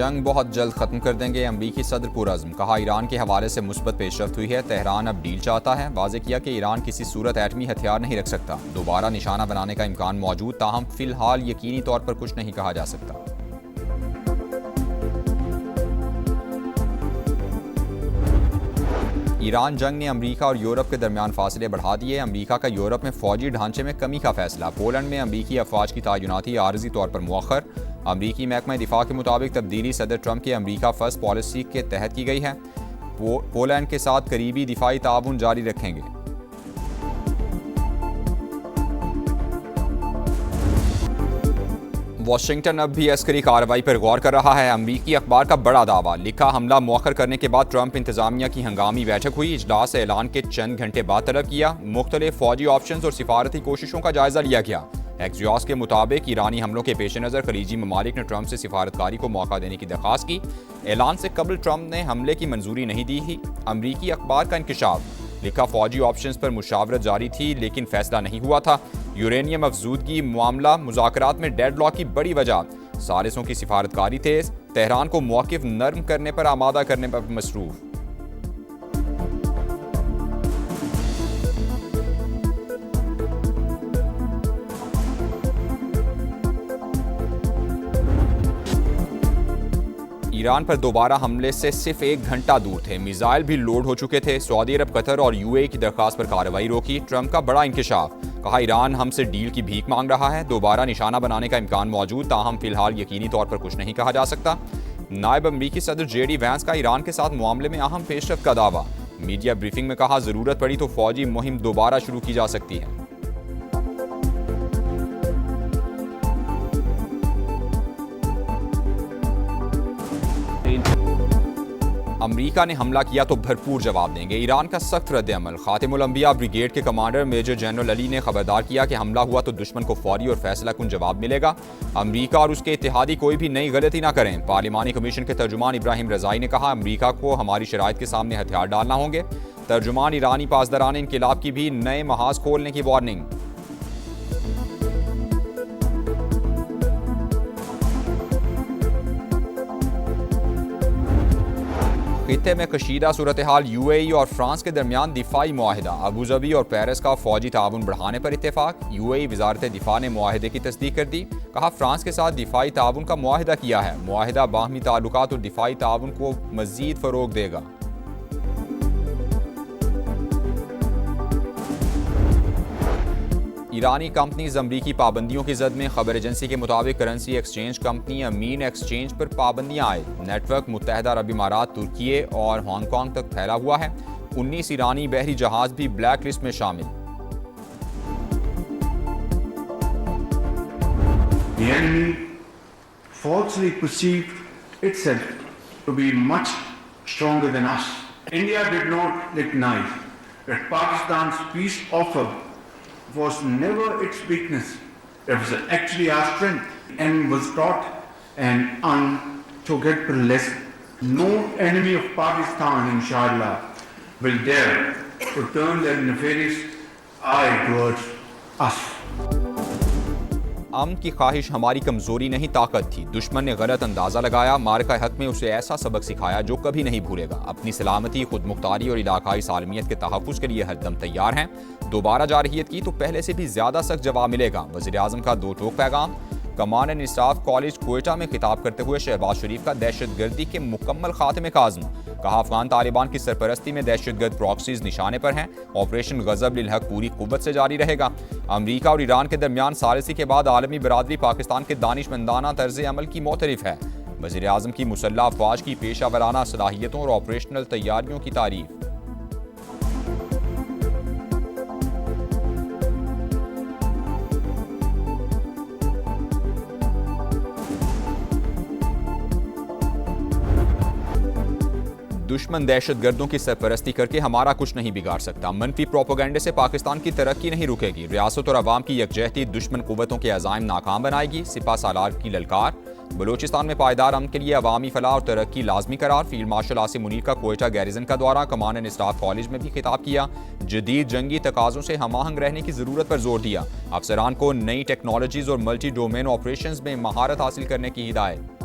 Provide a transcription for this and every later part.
जंग बहुत जल्द खत्म कर देंगे, अमरीकी सदर पुरअज़्म। कहा ईरान के हवाले से मुस्बत पेशरफ्त हुई है, तेहरान अब डील चाहता है। वाज़े किया कि ईरान किसी सूरत एटमी हथियार नहीं रख सकता, दोबारा निशाना बनाने का इम्कान मौजूद, ताहम फिलहाल यकीनी तौर पर कुछ नहीं कहा जा सकता। ईरान जंग ने अमरीका और यूरोप के दरमियान फासले बढ़ा दिए। अमरीका का यूरोप में फौजी ढांचे में कमी का फैसला। पोलैंड में अमरीकी अफवाज की तैनाती आर्जी तौर पर मुअख्खर। अमरीकी महकमा दिफा के मुताबिक तब्दीली सदर ट्रंप की अमरीका फर्स्ट पॉलिसी के तहत की गई है। पोलैंड के साथ करीबी दिफाई ताउन जारी रखेंगे। वाशिंगटन अब भी अस्करी कार्रवाई पर गौर कर रहा है। अमरीकी अखबार का बड़ा दावा, लिखा हमला मुअख्खर करने के बाद ट्रंप इंतजामिया की हंगामी बैठक हुई। इजलास ऐलान के चंद घंटे बाद तलब किया। मुख्तलिफ फौजी ऑप्शंस और सिफारती कोशिशों का जायजा लिया गया। एक्सियोस के मुताबिक ईरानी हमलों के पेश नज़र खलीजी ममालिक ने ट्रंप से सिफारतकारी को मौका देने की दरख्वास्त की। ऐलान से कबल ट्रंप ने हमले की मंजूरी नहीं दी थी। अमरीकी अखबार का इंकशाफ, लिखा फौजी ऑप्शंस पर मुशावरत जारी थी लेकिन फैसला नहीं हुआ था। यूरेनियम अफजूदगी मामला मुज़ाकरात में डेडलॉक की बड़ी वजह। सालिसों की सिफारतकारी तेज, तेहरान को मौक़िफ़ नर्म करने पर आमादा करने पर मसरूफ़। ईरान पर दोबारा हमले से सिर्फ 1 घंटा दूर थे। मिसाइल भी लोड हो चुके थे। सऊदी अरब, कतर और यूएई की दरखास्त पर कार्रवाई रोकी। ट्रंप का बड़ा इंकशाफ, कहा ईरान हमसे डील की भीख मांग रहा है, दोबारा निशाना बनाने का इम्कान मौजूद, ताहम फिलहाल यकीनी तौर पर कुछ नहीं कहा जा सकता। नायब अमरीकी सदर जेडी वैंस का ईरान के साथ मामले में अहम पेशरफ्त का दावा। मीडिया ब्रीफिंग में कहा जरूरत पड़ी तो फौजी मुहिम दोबारा शुरू की जा सकती है। अमरीका ने हमला किया तो भरपूर जवाब देंगे, ईरान का सख्त रद्द-ए-अमल। खातिमुल अंबिया ब्रिगेड के कमांडर मेजर जनरल अली ने खबरदार किया कि हमला हुआ तो दुश्मन को फौरी और फैसला कुन जवाब मिलेगा। अमरीका और उसके इत्तेहादी कोई भी नई गलती ना करें। पार्लिमानी कमीशन के तर्जुमान इब्राहिम रजाई ने कहा अमरीका को हमारी शराइत के सामने हथियार डालना होंगे। तर्जुमान ईरानी पासदारान इनकिलाब की भी नए महाज खोलने की वार्निंग। खित्ते में कशीदा सूरत हाल, यूएई और फ्रांस के दरमियान दिफाई मुआहिदा। अबूजबी और पेरिस का फौजी ताउन बढ़ाने पर इत्तेफाक। यूएई वजारत दिफा ने मुआहिदे की तस्दीक कर दी। कहा फ्रांस के साथ दिफाई ताउन का मुआहिदा किया है। मुआहिदा बाहमी ताल्लुकात और दिफाई ताउन को मजीद फरोग देगा। ईरानी कंपनीज अमरीकी पाबंदियों की जद में। खबर एजेंसी के मुताबिक करेंसी एक्सचेंज कंपनी अमीन एक्सचेंज पर पाबंदियां आए। नेटवर्क मुत्तहदा अरब इमारात, तुर्की और हांगकांग तक फैला हुआ है। 19 ईरानी बहरी जहाज भी ब्लैक लिस्ट में शामिल। The enemy falsely perceived itself to be much stronger than us. India did not recognize that Pakistan's peace offer was never its weakness. It was actually our strength, and was taught and unforgettable lesson. No enemy of Pakistan, inshallah, will dare to turn their nefarious eye towards us. अमन की ख्वाहिश हमारी कमजोरी नहीं ताकत थी। दुश्मन ने गलत अंदाजा लगाया, मारका हक में उसे ऐसा सबक सिखाया जो कभी नहीं भूलेगा। अपनी सलामती, खुद मुख्तारी और इलाकाई सालमियत के तहफ़्फ़ुज़ के लिए हरदम तैयार हैं। दोबारा जारहियत की तो पहले से भी ज़्यादा सख्त जवाब मिलेगा। वज़ीर आज़म का दो टोक पैगाम। कमान एंड स्टाफ कॉलेज क्वेटा में खिताब करते हुए शहबाज शरीफ का दहशतगर्दी के मुकम्मल खात्मे का आज़म। कहा अफगान तालिबान की सरपरस्ती में दहशतगर्द प्रॉक्सीज निशाने पर हैं। ऑपरेशन गज़ब लिल हक पूरी कुव्वत से जारी रहेगा। अमरीका और ईरान के दरमियान सालिसी के बाद आलमी बरादरी पाकिस्तान के दानिशमंदाना तर्ज अमल की मोतरिफ है। वज़ीर आज़म की मुसल्लह अफवाज की पेशा वराना सलाहियतों और ऑपरेशनल तैयारियों की तारीफ। दुश्मन दहशतगर्दों की सरपरस्ती करके हमारा कुछ नहीं बिगाड़ सकता। मनफी प्रोपोगंडे से पाकिस्तान की तरक्की नहीं रुकेगी। रियासत और अवाम की यकजहती दुश्मन कुव्वतों के अज़ाइम नाकाम बनाएगी। सिपा सालार की ललकार। बलूचिस्तान में पायदार अमन के लिए अवामी फलाह और तरक्की लाजमी करार। फील्ड मार्शल आसिम मुनीर का कोयटा गैरिजन का दौरा। कमान एंड स्टाफ कॉलेज में भी खिताब किया। जदीद जंगी तकाज़ों से हमाहंग रहने की ज़रूरत पर जोर दिया। अफसरान को नई टेक्नोलॉजीज़ और मल्टी डोमेन ऑपरेशंस में महारत हासिल करने की हिदायत।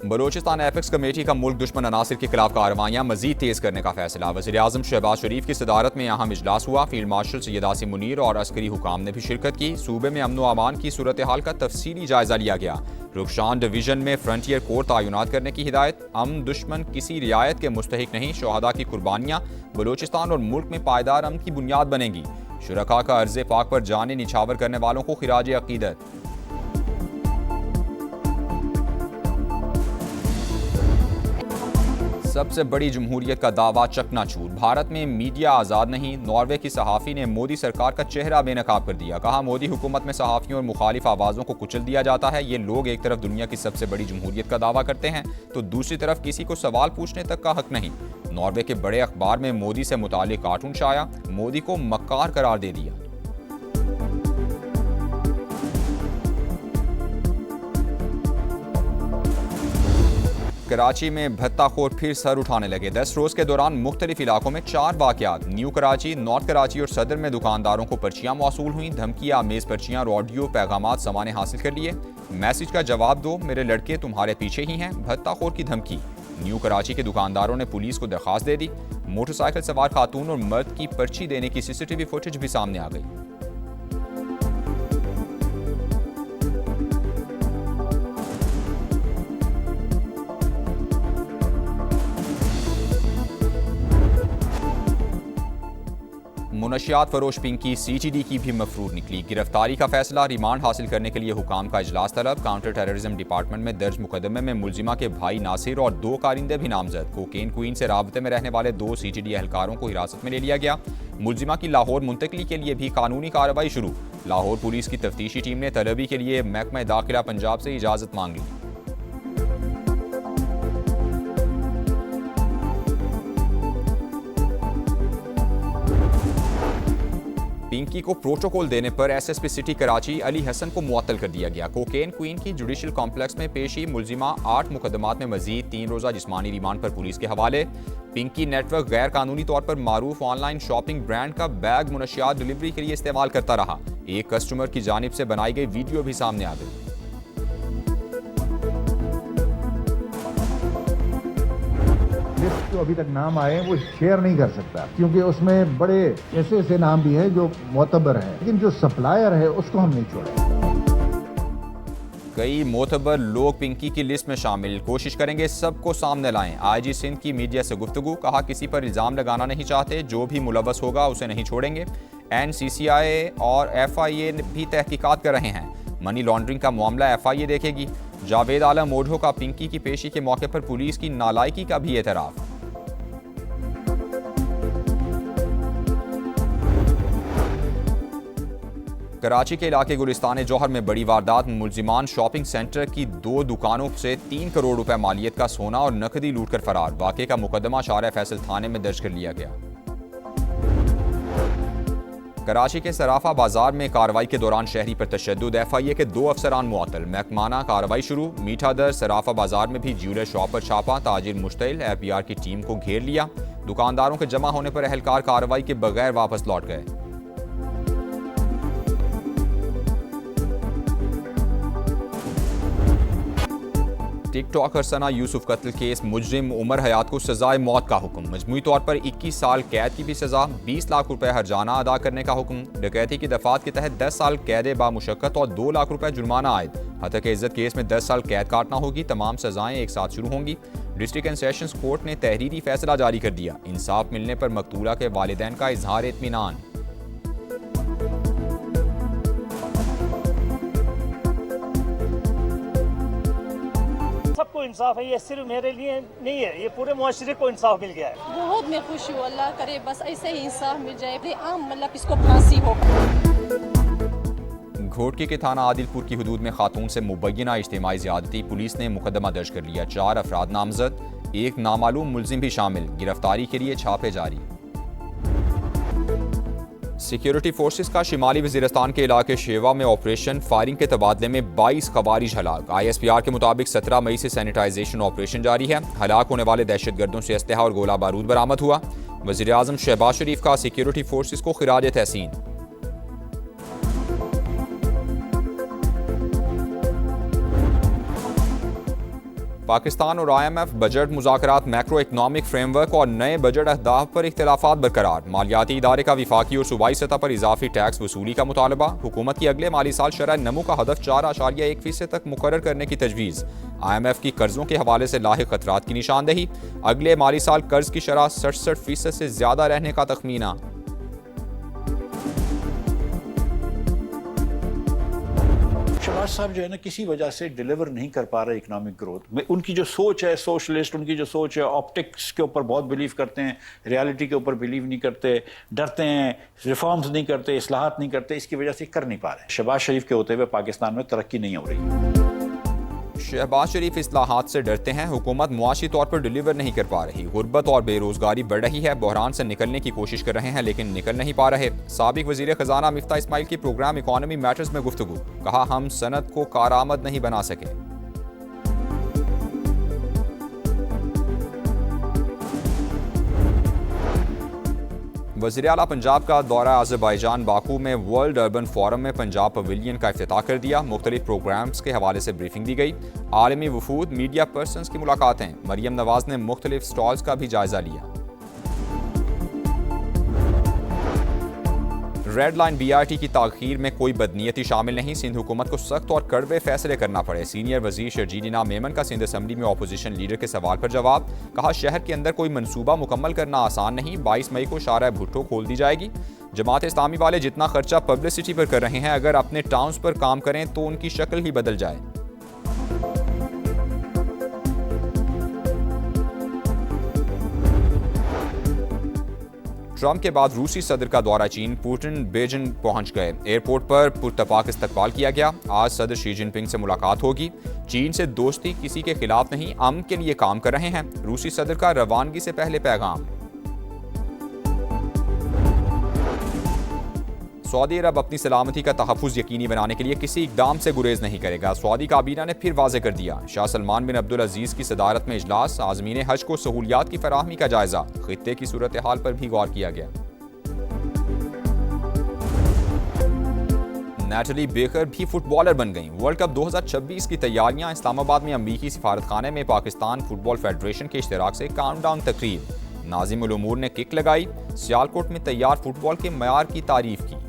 बलोचिस्तान एपेक्स कमेटी का मुल्क दुश्मन अनासिर के खिलाफ कार्रवाइयाँ मजीद तेज करने का फैसला। वज़ीर आज़म शहबाज शरीफ की सदारत में अहम इजलास हुआ। फील्ड मार्शल सैयद आसिम मुनीर और अस्करी हुकाम ने भी शिरकत की। सूबे में अमन व अमान की सूरत हाल का तफसीली जायजा लिया गया। रुखशान डिवीजन में फ्रंटियर कोर तैनात करने की हिदायत। अमन दुश्मन किसी रियायत के मुस्तहिक नहीं। शहादा की कुर्बानियाँ बलोचिस्तान और मुल्क में पायदार अमन की बुनियाद बनेंगी। शुरका का अर्ज़ पाक पर जाने निछावर करने वालों को खिराज अकीदत। सबसे बड़ी जमहूरियत का दावा चकनाचूर। भारत में मीडिया आज़ाद नहीं। नॉर्वे की सहाफ़ी ने मोदी सरकार का चेहरा बेनकाब कर दिया। कहा, मोदी हुकूमत में सहाफ़ियों और मुखालिफ आवाज़ों को कुचल दिया जाता है। ये लोग एक तरफ दुनिया की सबसे बड़ी जमहूरियत का दावा करते हैं तो दूसरी तरफ किसी को सवाल पूछने तक का हक नहीं। नॉर्वे के बड़े अखबार में मोदी से मुतालिक कार्टून छाया। मोदी को मक्कार करार दे दिया। कराची में भत्ताखोर फिर सर उठाने लगे। 10 रोज के दौरान मुख्तलिफ इलाकों में 4 वाकयात। न्यू कराची, नॉर्थ कराची और सदर में दुकानदारों को पर्चियां मौसूल हुई। धमकियां, मेज पर्चियां और ऑडियो पैगामात समाने हासिल कर लिए। मैसेज का जवाब दो, मेरे लड़के तुम्हारे पीछे ही हैं। भत्ताखोर की धमकी। न्यू कराची के दुकानदारों ने पुलिस को दरखास्त दे दी। मोटरसाइकिल सवार खातून और मर्द की पर्ची देने की सीसीटीवी फुटेज भी सामने आ गई। मुनशियात फरोश पिंकी CTD की भी मफरूर निकली। गिरफ्तारी का फैसला। रिमांड हासिल करने के लिए हुकाम का इजलास तलब। काउंटर टेररिज्म डिपार्टमेंट में दर्ज मुकदमे में मुलजिमा के भाई नासिर और 2 कारिंदे भी नामजद। कोकेन क्वीन से राबते में रहने वाले 2 CTD एहलकारों को हिरासत में ले लिया गया। मुलजिमा की लाहौर मुंतकली के लिए भी कानूनी कार्रवाई शुरू। लाहौर पुलिस की तफ्तीशी टीम ने तलबी के लिए महकमा दाखिला पंजाब से इजाज़त मांग ली। पिंकी को प्रोटोकॉल देने पर SSP सिटी कराची अली हसन को मुअत्तल कर दिया गया। कोकेन क्वीन की जुडिशल कॉम्प्लेक्स में पेशी। मुलजिमा 8 मुकदमात में मजीद 3 रोज़ा जिस्मानी रिमांड पर पुलिस के हवाले। पिंकी नेटवर्क गैर कानूनी तौर पर मारूफ ऑनलाइन शॉपिंग ब्रांड का बैग मुनशियात डिलीवरी के लिए इस्तेमाल करता रहा। एक कस्टमर की जानिब से बनाई गई वीडियो भी सामने आ गई। जो अभी तक नाम आए वो शेयर नहीं कर सकता क्योंकि उसमें बड़े ऐसे नाम भी हैं जो मोतबर हैं, लेकिन जो सप्लायर है उसको हम नहीं छोड़ेंगे। कई मोतबर लोग पिंकी की लिस्ट में शामिल। कोशिश करेंगे सबको सामने लाएं। IG सिंध की मीडिया से गुफ्तगू। कहा, किसी पर इल्ज़ाम लगाना नहीं चाहते। जो भी मुलव्वस होगा उसे नहीं छोड़ेंगे। NCCI और FIA भी तहकीकात कर रहे हैं। मनी लॉन्ड्रिंग का मामला FIA देखेगी। जावेद आलम ओढ़ो का पिंकी की पेशी के मौके पर पुलिस की नालायकी का भी एतराफ़। कराची के इलाके गुलिस्तान जौहर में बड़ी वारदात। मुलजिमान शॉपिंग सेंटर की 2 दुकानों से 3 करोड़ रुपए मालियत का सोना और नकदी लूटकर फरार। वाक़े का मुकदमा शारा फैसल थाने में दर्ज कर लिया गया। कराची के सराफा बाजार में कार्रवाई के दौरान शहरी पर तशद्दुद। FIA के 2 अफसरान मुअत्तल। महकमाना कार्रवाई शुरू। मीठा दर सराफा बाजार में भी ज्यूलर शॉप पर छापा। ताजिर मुश्तइल। FBR की टीम को घेर लिया। दुकानदारों के जमा होने पर एहलकार कार्रवाई के बगैर वापस लौट गए। टिकटॉकर सना यूसुफ कत्ल केस। मुजरिम उमर हयात को सजाए मौत का हुक्म। मजमूई तौर पर 21 साल कैद की भी सजा। 20 लाख रुपए हर्जाना अदा करने का हुक्म। डकैती की दफात के तहत 10 साल कैद बामुशक्कत और 2 लाख रुपए जुर्माना आयद। हत्या इज्जत केस में 10 साल कैद काटना होगी। तमाम सजाएं एक साथ शुरू होंगी। डिस्ट्रिक्ट एंड सेशंस कोर्ट ने तहरीरी फैसला जारी कर दिया। इंसाफ मिलने पर मकतूला के वालिदैन का इजहार इत्मीनान। सबको इंसाफ है। ये सिर्फ मेरे लिए नहीं है, ये पूरे मुआशरे को इंसाफ मिल गया है। बहुत मैं खुश हूँ। अल्लाह करे बस ऐसे ही इंसाफ मिल जाए। आम मतलब इसको फांसी हो। घोटकी के थाना आदिलपुर की हदूद में खातून से मुबैना इज्तिमाई ज़्यादती। पुलिस ने मुकदमा दर्ज कर लिया। 4 अफराद नामजद। एक नामालूम मुलजिम भी शामिल। गिरफ्तारी के लिए छापे जारी। सिक्योरिटी फोर्सेस का शिमाली वजीरिस्तान के इलाके शेवा में ऑपरेशन। फायरिंग के तबादले में 22 खवारिज हलाक। ISPR के मुताबिक 17 मई से सैनिटाइजेशन ऑपरेशन जारी है। हलाक होने वाले दहशतगर्दों से असलहा और गोला बारूद बरामद हुआ। वज़ीर आज़म शहबाज शरीफ का सिक्योरिटी फोर्सेस को खिराज तहसीन। पाकिस्तान और IMF बजट मुज़ाकरात, मैक्रो इकनॉमिक फ्रेमवर्क और नए बजट अहदाफ पर इख्तिलाफात बरकरार। मालियाती इदारे का विफाकी और सूबाई सतह पर इजाफी टैक्स वसूली का मुतालबा। हुकूमत की अगले माली साल शरह नमू का हदफ 4.1% तक मुकर्रर करने की तजवीज़। IMF की कर्जों के हवाले से लाहिक खतरात की निशानदही। अगले माली साल कर्ज की शरह 67% से ज़्यादा रहने का तखमीना। शहबाज साहब जो है ना किसी वजह से डिलीवर नहीं कर पा रहे इकोनॉमिक ग्रोथ में। उनकी जो सोच है सोशलिस्ट, उनकी जो सोच है ऑप्टिक्स के ऊपर बहुत बिलीव करते हैं, रियलिटी के ऊपर बिलीव नहीं करते, डरते हैं, रिफॉर्म्स नहीं करते, इस्लाहात नहीं करते, इसकी वजह से कर नहीं पा रहे। शहबाज शरीफ के होते हुए पाकिस्तान में तरक्की नहीं हो रही। शहबाज शरीफ इस्लाहात से डरते हैं, हुकूमत मुआशी तौर पर डिलीवर नहीं कर पा रही। गुर्बत और बेरोजगारी बढ़ रही है, बहरान से निकलने की कोशिश कर रहे हैं लेकिन निकल नहीं पा रहे। साबिक वजीर खजाना मिफ्ता इस्माइल की प्रोग्राम इकॉनमी मैटर्स में गुफ्तगू, कहा हम सनत को कारआमद नहीं बना सके। वज़ीर आला पंजाब का दौरा अज़रबैजान बाकू में वर्ल्ड अर्बन फोरम में पंजाब पवेलियन का इफ्तिताह कर दिया। मुख्तलिफ प्रोग्राम्स के हवाले से ब्रीफिंग दी गई। आलमी वफूद, मीडिया पर्सनस की मुलाकातें। मरियम नवाज ने मुख्तलिफ स्टॉल्स का भी जायजा लिया। रेड लाइन BRT की ताख़ीर में कोई बदनीयती शामिल नहीं, सिंध हुकूमत को सख्त और कड़वे फैसले करना पड़े। सीनियर वजीर शर्जील इनाम मेमन का सिंध असम्बली में अपोजिशन लीडर के सवाल पर जवाब, कहा शहर के अंदर कोई मंसूबा मुकम्मल करना आसान नहीं। 22 मई को शारा भुट्टो खोल दी जाएगी। जमात इस्लामी वाले जितना खर्चा पब्लिसिटी पर कर रहे हैं, अगर अपने टाउन्स पर काम करें तो उनकी शक्ल ही बदल जाए। ट्रंप के बाद रूसी सदर का दौरा चीन, पुतिन बीजिंग पहुंच गए। एयरपोर्ट पर पुरतपाक इस्तकबाल किया गया। आज सदर शी जिनपिंग से मुलाकात होगी। चीन से दोस्ती किसी के खिलाफ नहीं, अमन के लिए काम कर रहे हैं। रूसी सदर का रवानगी से पहले पैगाम। सऊदी अरब अपनी सलामती का तहफ़्फ़ुज़ यकीनी बनाने के लिए किसी इक़दाम से गुरेज नहीं करेगा। सऊदी काबीना ने फिर वाज़ेह कर दिया। शाह सलमान बिन अब्दुल अजीज़ की सदारत में इजलास, आज़मीन हज को सहूलियात की फराहमी का जायजा। खित्ते की सूरत हाल पर भी गौर किया गया। नैटली बेकर भी फुटबॉलर बन गईं। वर्ल्ड कप 2026 की तैयारियां। इस्लामाबाद में अमरीकी सिफारतखाने में पाकिस्तान फुटबॉल फेडरेशन के इश्तिराक से काउंटडाउन तकरीब। नाज़िम उल उमूर ने किक लगाई। सियालकोट में तैयार फुटबॉल के मयार की तारीफ की।